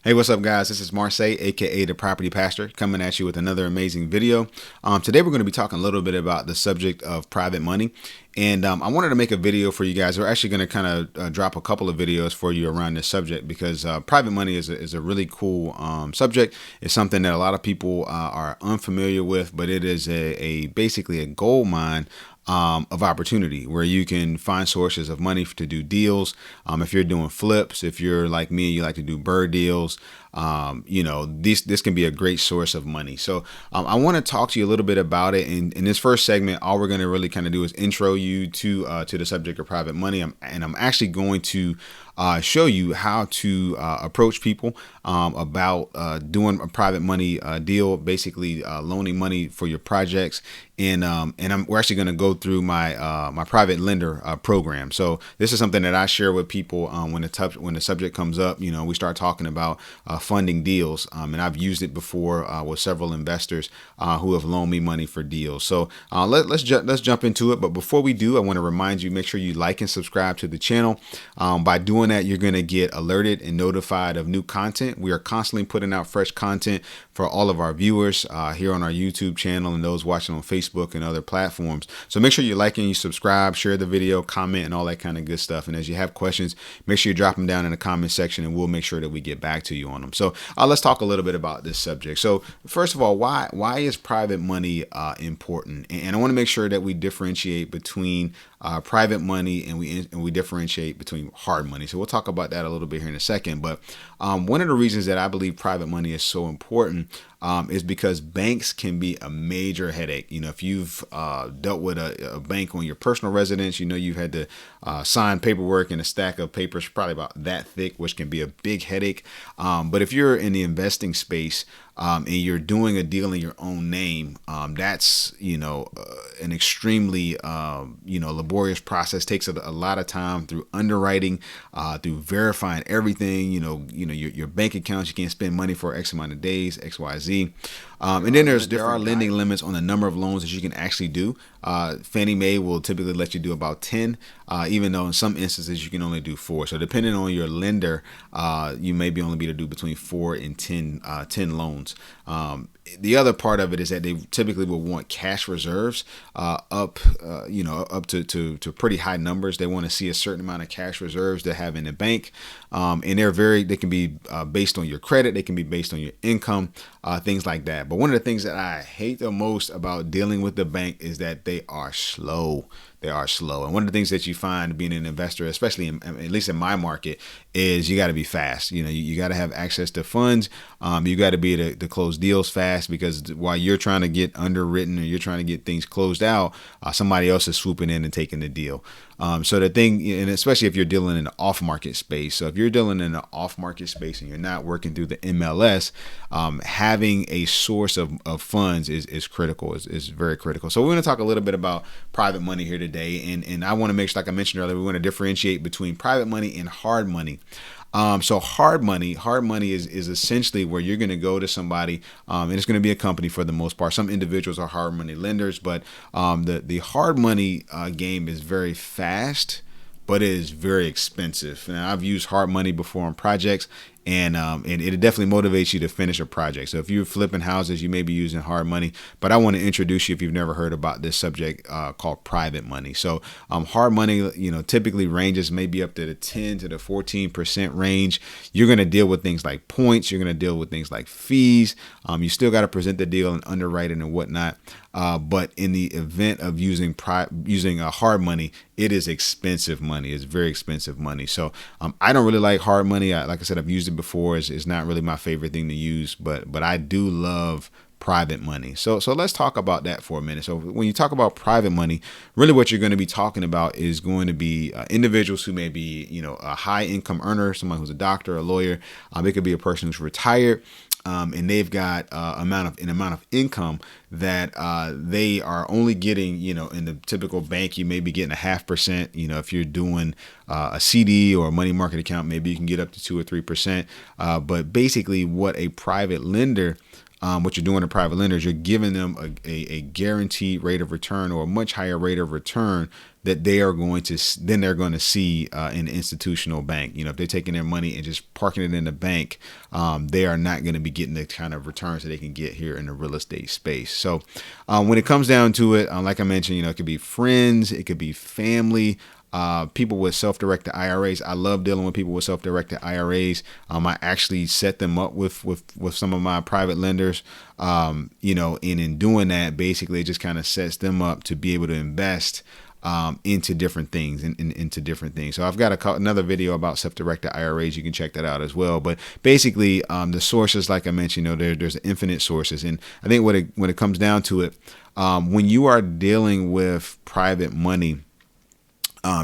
Hey, what's up, guys? This is Marseille, aka the Property Pastor, coming at you with another amazing video. Today, we're going to be talking a little bit about the subject of private money. And I wanted to make a video for you guys. We're actually going to kind of drop a couple of videos for you around this subject because private money is a really cool subject. It's something that a lot of people are unfamiliar with, but it is basically a gold mine of opportunity where you can find sources of money to do deals. If you're doing flips, if you're like me, you like to do bird deals, this can be a great source of money. So I want to talk to you a little bit about it. In this first segment, all we're going to really kind of do is intro you to the subject of private money. I'm actually going to show you how to approach people about doing a private money deal, basically loaning money for your projects. We're actually going to go through my private lender program. So this is something that I share with people when the subject comes up. We start talking about funding deals, and I've used it before with several investors who have loaned me money for deals. So let's jump into it. But before we do, I want to remind you, make sure you like and subscribe to the channel. By doing that, you're going to get alerted and notified of new content. We are constantly putting out fresh content for all of our viewers here on our YouTube channel and those watching on Facebook and other platforms. So make sure you like and you subscribe, share the video, comment, and all that kind of good stuff. And as you have questions, make sure you drop them down in the comment section and we'll make sure that we get back to you on them. So let's talk a little bit about this subject. So first of all, why is private money important? And I want to make sure that we differentiate between private money and we differentiate between hard money. So we'll talk about that a little bit here in a second. But one of the reasons that I believe private money is so important is because banks can be a major headache. If you've dealt with a bank on your personal residence, you've had to sign paperwork in a stack of papers probably about that thick, which can be a big headache. But if you're in the investing space and you're doing a deal in your own name, that's an extremely laborious process. Takes a lot of time through underwriting, through verifying everything. Your bank accounts, you can't spend money for X amount of days, XYZ. And then there are lending limits on the number of loans that you can actually do. Fannie Mae will typically let you do about 10, even though in some instances you can only do 4. So depending on your lender, you may be only be able to do between 4 and 10 loans. The other part of it is that they typically will want cash reserves up to pretty high numbers. They want to see a certain amount of cash reserves they have in the bank, and they can be based on your credit, they can be based on your income, things like that. But one of the things that I hate the most about dealing with the bank is that they are slow. They are slow. And one of the things that you find being an investor, especially at least in my market, is you got to be fast. You got to have access to funds. You got to be able to close deals fast, because while you're trying to get underwritten or you're trying to get things closed out, somebody else is swooping in and taking the deal. So the thing, and especially if you're dealing in the off-market space. So if you're dealing in the off-market space and you're not working through the MLS, having a source of funds is critical, is very critical. So we're going to talk a little bit about private money here today. And I want to make sure, like I mentioned earlier, we want to differentiate between private money and hard money. So hard money is essentially where you're going to go to somebody, and it's going to be a company for the most part. Some individuals are hard money lenders, but the hard money game is very fast, but it is very expensive. And I've used hard money before on projects, and it definitely motivates you to finish a project. So if you're flipping houses, you may be using hard money, but I want to introduce you, if you've never heard about this subject, called private money. So hard money, typically ranges maybe up to the 10 to the 14% range. You're going to deal with things like points. You're going to deal with things like fees. You still got to present the deal and underwrite it and whatnot. But in the event of using hard money, it is expensive money. It's very expensive money. So I don't really like hard money. Like I said, I've used it before. It's not really my favorite thing to use, but I do love private money. So let's talk about that for a minute. So when you talk about private money, really what you're going to be talking about is going to be individuals who may be, a high income earner, someone who's a doctor, a lawyer. It could be a person who's retired. And they've got an amount of income that they are only getting, in the typical bank, you may be getting 0.5%. If you're doing a CD or a money market account, maybe you can get up to 2 or 3%. But basically what a private lender what you're doing to private lenders, you're giving them a guaranteed rate of return, or a much higher rate of return that they're going to see in the institutional bank. If they're taking their money and just parking it in the bank, they are not going to be getting the kind of returns that they can get here in the real estate space. So when it comes down to it, like I mentioned, it could be friends, it could be family. People with self-directed IRAs. I love dealing with people with self-directed IRAs. I actually set them up with some of my private lenders. And in doing that, basically, it just kind of sets them up to be able to invest into different things, into different things. So I've got another video about self-directed IRAs. You can check that out as well. But basically, the sources, like I mentioned, there's infinite sources, and I think when it comes down to it, when you are dealing with private money,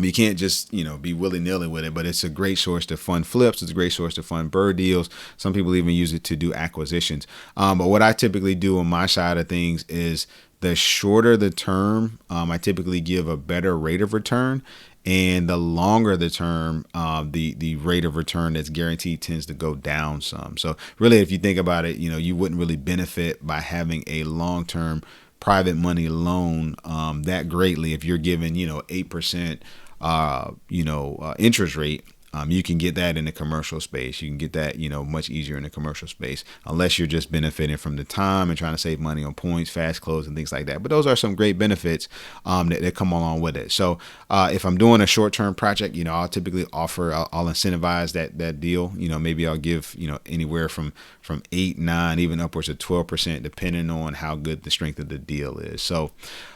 you can't just, be willy-nilly with it, but it's a great source to fund flips. It's a great source to fund bird deals. Some people even use it to do acquisitions. But what I typically do on my side of things is, the shorter the term, I typically give a better rate of return. And the longer the term, the rate of return that's guaranteed tends to go down some. So really, if you think about it, you wouldn't really benefit by having a long-term private money loan that greatly if you're given 8% interest rate. You can get that in the commercial space. You can get that, much easier in the commercial space, unless you're just benefiting from the time and trying to save money on points, fast close, and things like that. But those are some great benefits that come along with it. So if I'm doing a short-term project, I'll typically offer, I'll incentivize that deal. Maybe I'll give, anywhere from 8, 9, even upwards of 12%, depending on how good the strength of the deal is. So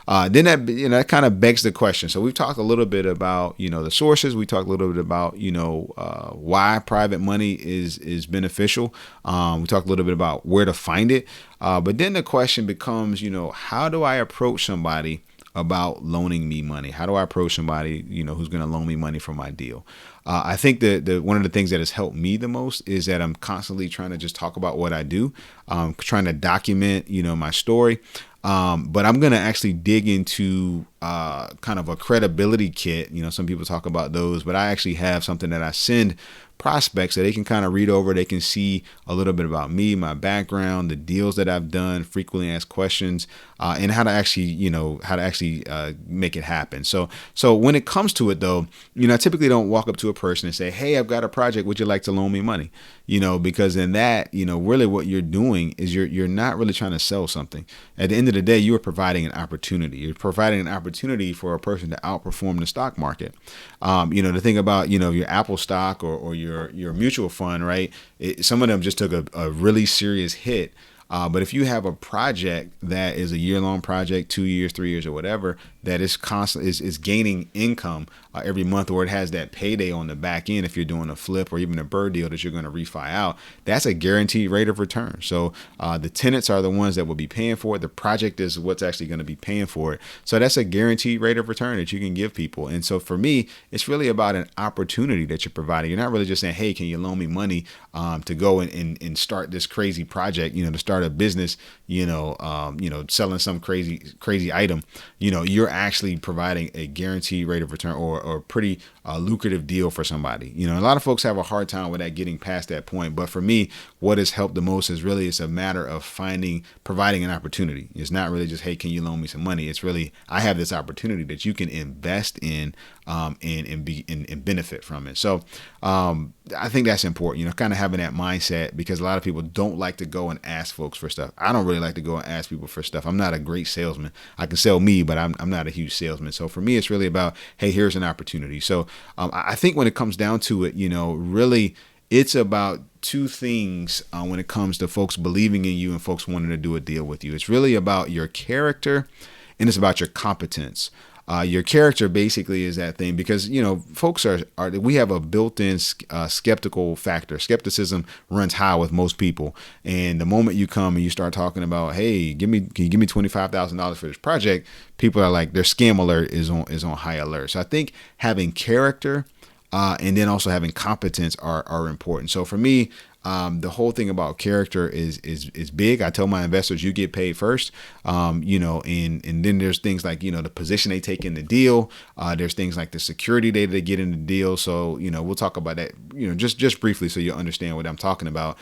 then that kind of begs the question. So we've talked a little bit about, the sources. We talked a little bit about, why private money is beneficial. We talked a little bit about where to find it. But then the question becomes, how do I approach somebody about loaning me money? How do I approach somebody, who's going to loan me money for my deal? I think that one of the things that has helped me the most is that I'm constantly trying to just talk about what I do, trying to document, my story. But I'm going to actually dig into kind of a credibility kit. Some people talk about those, but I actually have something that I send prospects so they can kind of read over. They can see a little bit about me, my background, the deals that I've done, frequently asked questions, and how to actually, make it happen. So when it comes to it, though, I typically don't walk up to a person and say, "Hey, I've got a project. Would you like to loan me money?" Because in that, really what you're doing is you're not really trying to sell something. At the end of the day, you are providing an opportunity. You're providing an opportunity for a person to outperform the stock market. The thing about, your Apple stock or your mutual fund, right? Some of them just took a really serious hit. But if you have a project that is a year-long project, 2 years, 3 years, or whatever, that is constant is gaining income every month, or it has that payday on the back end, if you're doing a flip or even a bird deal that you're going to refi out, that's a guaranteed rate of return. So the tenants are the ones that will be paying for it. The project is what's actually going to be paying for it. So that's a guaranteed rate of return that you can give people. And so for me, it's really about an opportunity that you're providing. You're not really just saying, "Hey, can you loan me money to go and start this crazy project, to start a business, selling some crazy item." You're actually providing a guaranteed rate of return or a pretty lucrative deal for somebody. A lot of folks have a hard time with that, getting past that point. But for me, what has helped the most is really, it's a matter of providing an opportunity. It's not really just, "Hey, can you loan me some money?" It's really, I have this opportunity that you can invest in and benefit from it. So I think that's important, kind of having that mindset, because a lot of people don't like to go and ask folks for stuff. I don't really like to go and ask people for stuff. I'm not a great salesman. I can sell me, but I'm not a huge salesman. So for me, it's really about, hey, here's an opportunity. So I think when it comes down to it, really, it's about two things when it comes to folks believing in you and folks wanting to do a deal with you. It's really about your character, and it's about your competence. Your character basically is that thing, because, folks we have a built-in skeptical factor. Skepticism runs high with most people. And the moment you come and you start talking about, "Hey, can you give me $25,000 for this project?" People are like, their scam alert is on high alert. So I think having character and then also having competence are important. So for me, the whole thing about character is big. I tell my investors, you get paid first, and then there's things like, the position they take in the deal. There's things like the security data they get in the deal. So, we'll talk about that just briefly so you understand what I'm talking about.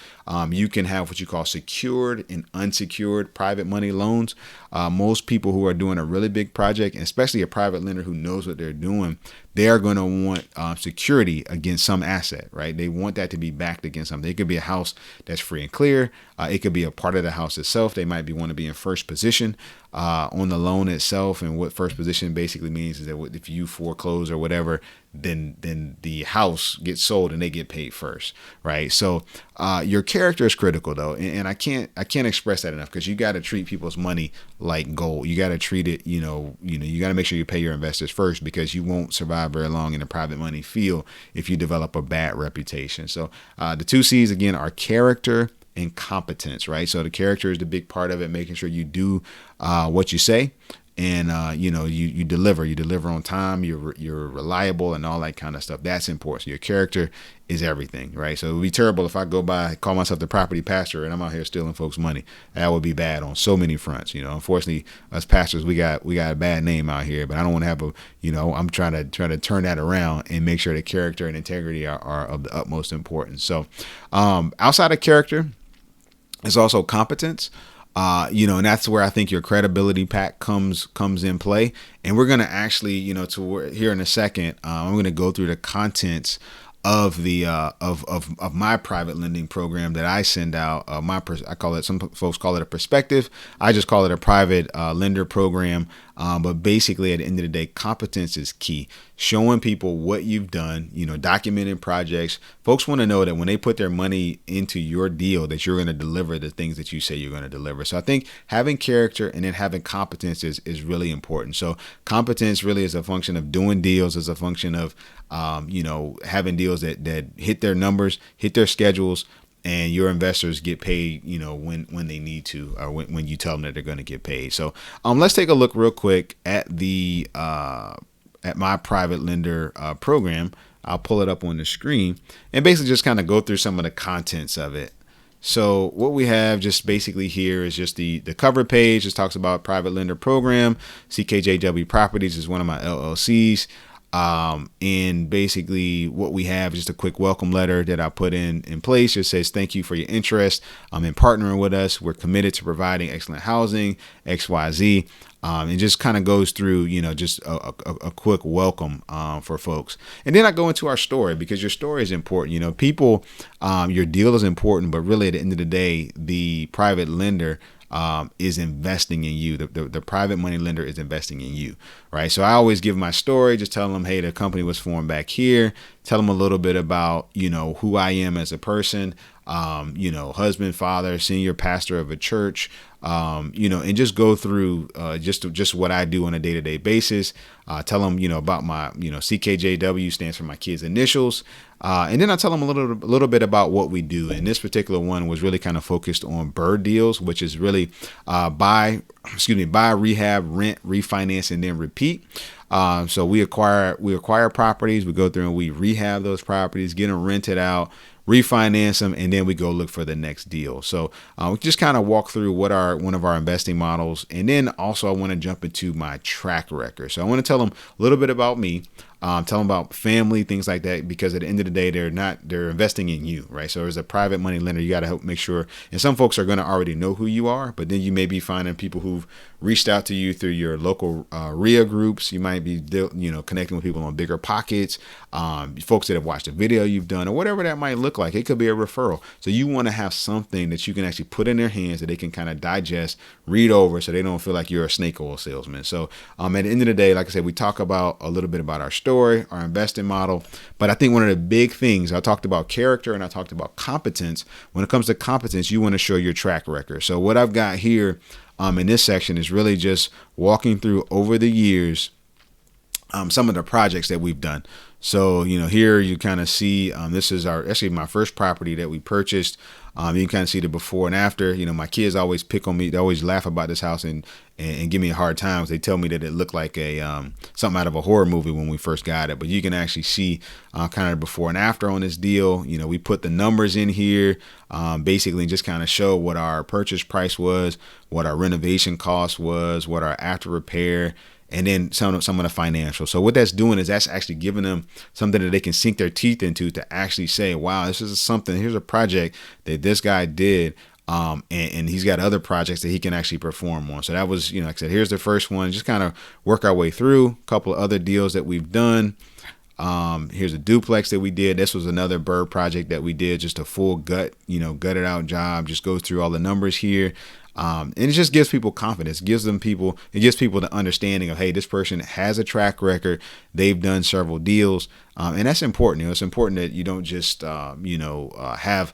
You can have what you call secured and unsecured private money loans. Most people who are doing a really big project, and especially a private lender who knows what they're doing, they are going to want security against some asset, right? They want that to be backed against something. It could be a house that's free and clear. It could be a part of the house itself. They might want to be in first position on the loan itself. And what first position basically means is that if you foreclose or whatever, then the house gets sold and they get paid first, right? So your character is critical though, and I can't express that enough, because you got to treat people's money like gold. You got to treat it, you got to make sure you pay your investors first, because you won't survive very long in the private money field if you develop a bad reputation. So the 2 C's again are character and competence, right? So the character is the big part of it, making sure you do what you say. And you deliver on time, you're reliable, and all that kind of stuff. That's important. So your character is everything, right? So it would be terrible if I call myself the property pastor and I'm out here stealing folks' money. That would be bad on so many fronts. Unfortunately, us pastors, we got a bad name out here, but I don't want to have I'm trying to turn that around and make sure that character and integrity are of the utmost importance. So outside of character, it's also competence. And that's where I think your credibility pack comes in play. And we're going to actually, here in a second, I'm going to go through the contents of the of my private lending program that I send out. I call it, some folks call it a prospective. I just call it a private lender program. But basically, at the end of the day, competence is key. Showing people what you've done, documenting projects. Folks want to know that when they put their money into your deal, that you're going to deliver the things that you say you're going to deliver. So I think having character and then having competence is really important. So competence really is a function of doing deals, is a function of having deals that hit their numbers, hit their schedules, and your investors get paid, when they need to, or when you tell them that they're going to get paid. So let's take a look real quick at the at my private lender program. I'll pull it up on the screen and basically just kind of go through some of the contents of it. So what we have just basically here is just the cover page. Just talks about private lender program. CKJW Properties is one of my LLCs. And basically what we have is just a quick welcome letter that I put in place. It says, thank you for your interest in partnering with us. We're committed to providing excellent housing, XYZ. And just kind of goes through, just a quick welcome for folks. And then I go into our story, because your story is important. People, your deal is important, but really at the end of the day, the private lender is investing in you. The private money lender is investing in you, right? So I always give my story, just tell them, hey, the company was formed back here. Tell them a little bit about, who I am as a person, husband, father, senior pastor of a church, and just go through just what I do on a day-to-day basis. Tell them, about my, CKJW stands for my kids' initials. And then I tell them a little bit about what we do. And this particular one was really kind of focused on bird deals, which is really buy, rehab, rent, refinance, and then repeat. So we acquire properties, we go through and we rehab those properties, get them rented out, refinance them, and then we go look for the next deal. So we just kind of walk through one of our investing models. And then also I want to jump into my track record. So I want to tell them a little bit about me. Tell them about family, things like that, because at the end of the day, they're investing in you, right? So as a private money lender, you got to help make sure, and some folks are going to already know who you are, but then you may be finding people who've reached out to you through your local RIA groups. You might be, connecting with people on Bigger Pockets, folks that have watched a video you've done, or whatever that might look like. It could be a referral. So you want to have something that you can actually put in their hands that they can kind of digest, read over, so they don't feel like you're a snake oil salesman. So at the end of the day, like I said, we talk about a little bit about our story, our investing model. But I think one of the big things, I talked about character and I talked about competence. When it comes to competence, you want to show your track record. So what I've got here in this section is really just walking through over the years some of the projects that we've done. So, here you kind of see, this is actually my first property that we purchased. You can kind of see the before and after. My kids always pick on me. They always laugh about this house and give me a hard time. They tell me that it looked like something out of a horror movie when we first got it. But you can actually see kind of before and after on this deal. We put the numbers in here, basically just kind of show what our purchase price was, what our renovation cost was, what our after repair and then some of the financial. So what that's doing is that's actually giving them something that they can sink their teeth into to actually say, wow, this is something, here's a project that this guy did. And he's got other projects that he can actually perform on. So that was, like I said, here's the first one. Just kind of work our way through a couple of other deals that we've done. Here's a duplex that we did. This was another bird project that we did, just a full gutted out job. Just goes through all the numbers here. And it just gives people confidence, it gives people the understanding of, hey, this person has a track record. They've done several deals. And that's important. It's important that you don't just, have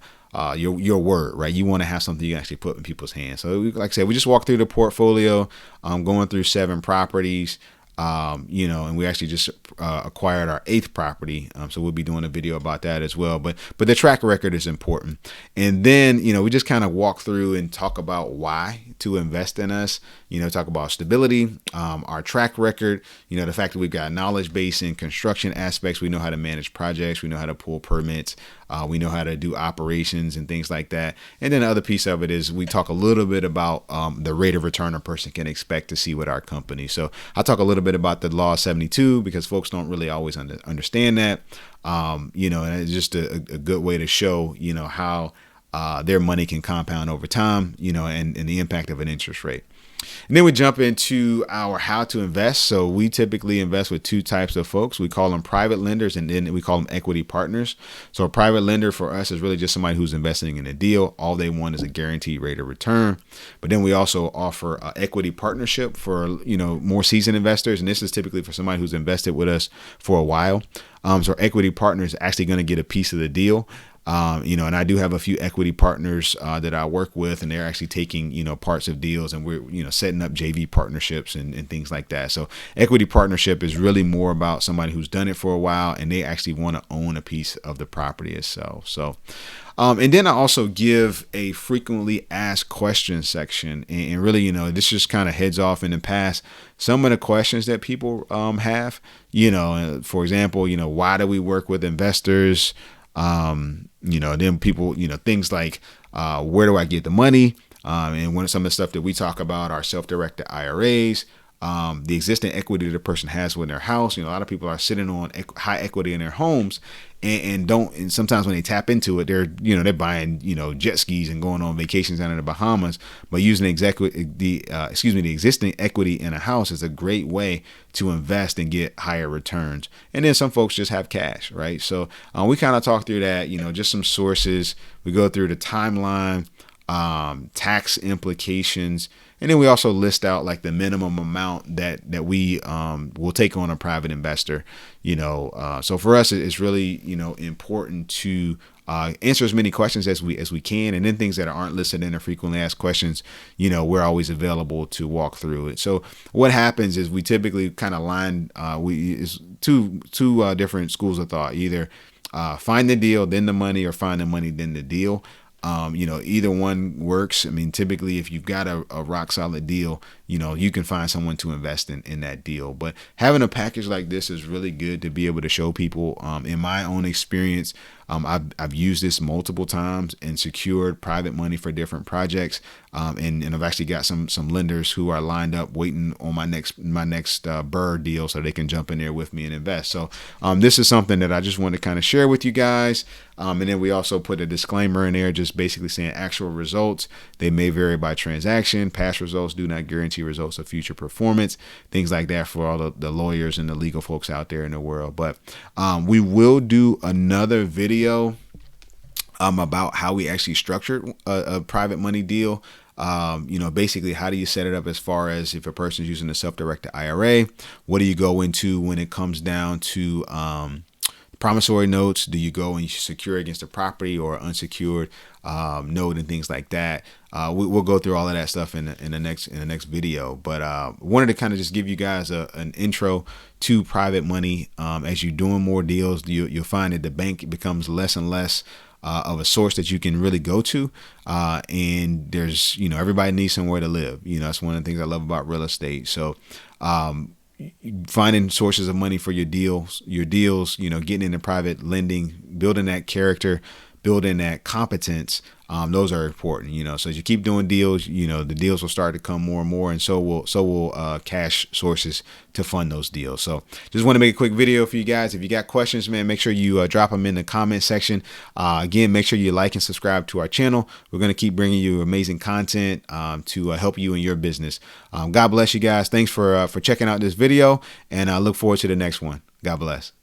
your word, right? You want to have something you can actually put in people's hands. So like I said, we just walked through the portfolio, going through 7 properties, and we actually just acquired our 8th property. So we'll be doing a video about that as well. But the track record is important. And then, we just kind of walk through and talk about why to invest in us, talk about stability, our track record, the fact that we've got knowledge base in construction aspects. We know how to manage projects. We know how to pull permits. We know how to do operations and things like that. And then the other piece of it is we talk a little bit about the rate of return a person can expect to see with our company. So I'll talk a little bit about the law of 72 because folks don't really always understand that. And it's just a good way to show, how their money can compound over time, and the impact of an interest rate. And then we jump into our how to invest. So we typically invest with 2 types of folks. We call them private lenders, and then we call them equity partners. So a private lender for us is really just somebody who's investing in a deal. All they want is a guaranteed rate of return. But then we also offer equity partnership for, more seasoned investors. And this is typically for somebody who's invested with us for a while. So equity partners are actually going to get a piece of the deal. And I do have a few equity partners that I work with, and they're actually taking, parts of deals, and we're, setting up JV partnerships and things like that. So equity partnership is really more about somebody who's done it for a while, and they actually want to own a piece of the property itself. So, and then I also give a frequently asked questions section, and really, this just kind of heads off in the past some of the questions that people have, for example, why do we work with investors? Then people, things like, where do I get the money? And one of some of the stuff that we talk about are self-directed IRAs, the existing equity that a person has with their house. A lot of people are sitting on high equity in their homes and sometimes when they tap into it, they're buying, jet skis and going on vacations down in the Bahamas, but using the existing equity in a house is a great way to invest and get higher returns. And then some folks just have cash, right? So we kind of talk through that, just some sources. We go through the timeline, tax implications, and then we also list out like the minimum amount that we will take on a private investor. So for us, it's really important to answer as many questions as we can, and then things that aren't listed in the frequently asked questions, we're always available to walk through it. So what happens is we typically kind of line is two different schools of thought: either find the deal, then the money, or find the money, then the deal. Either one works. I mean, typically if you've got a rock solid deal, you can find someone to invest in that deal. But having a package like this is really good to be able to show people. In my own experience, I've used this multiple times and secured private money for different projects. And I've actually got some lenders who are lined up waiting on my next bird deal so they can jump in there with me and invest. So this is something that I just want to kind of share with you guys. And then we also put a disclaimer in there, just basically saying actual results, they may vary by transaction. Past results do not guarantee results of future performance, things like that for all the lawyers and the legal folks out there in the world. But we will do another video about how we actually structured a private money deal. Basically, how do you set it up as far as if a person's using a self-directed IRA? What do you go into when it comes down to promissory notes? Do you go and you secure against a property or unsecured note and things like that? We'll go through all of that stuff in the next video. But wanted to kind of just give you guys an intro to private money. As you're doing more deals, you'll find that the bank becomes less and less of a source that you can really go to. And there's, everybody needs somewhere to live. That's one of the things I love about real estate. So, finding sources of money for your deals, getting into private lending, building that character, building that competence, those are important, so as you keep doing deals, the deals will start to come more and more, and so will cash sources to fund those deals. So just want to make a quick video for you guys. If you got questions, man, make sure you drop them in the comment section. Again, make sure you like and subscribe to our channel. We're going to keep bringing you amazing content to help you in your business. God bless you guys. Thanks for checking out this video, and I look forward to the next one. God bless.